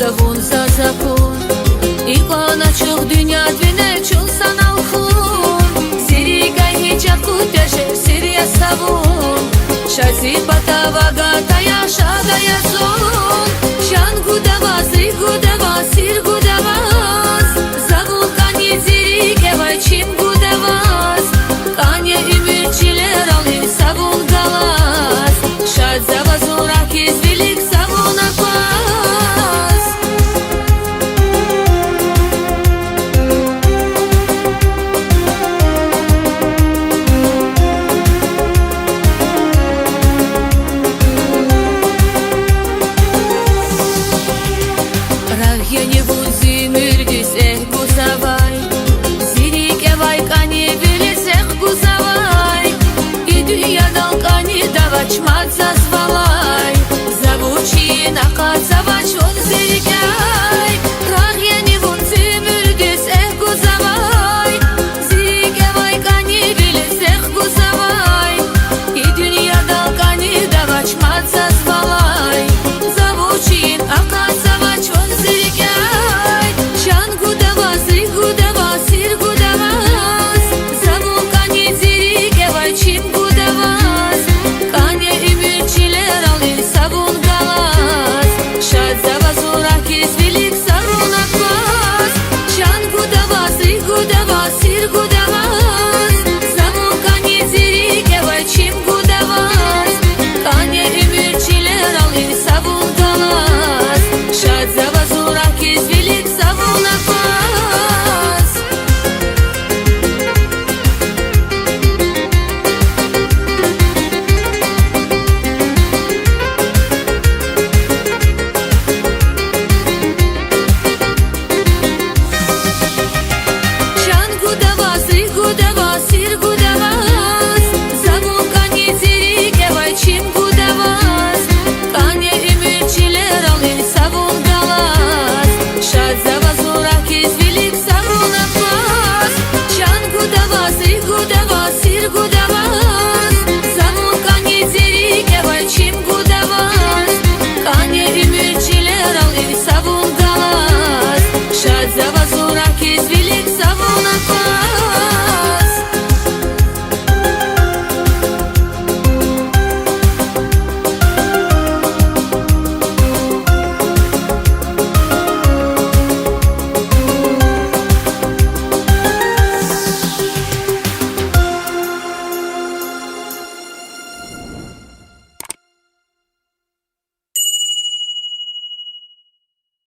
davun za zakon Ikona çok dünya dvine çul sana ukhun Siri gayhi çaku teşe siriya savun Şazi patava gataya şagaya zon Şan gudava zri gudava sir gudavaz Zavul kanye ziri kevay çim gudavaz Kanye ümirçiler alin savun galaz Şad zavazun rakiz bilik savun akvaz Rahye vun zimürgüs gusavay Ziri kevay kanye bilis gusavay I dünyadan kanye davaç matza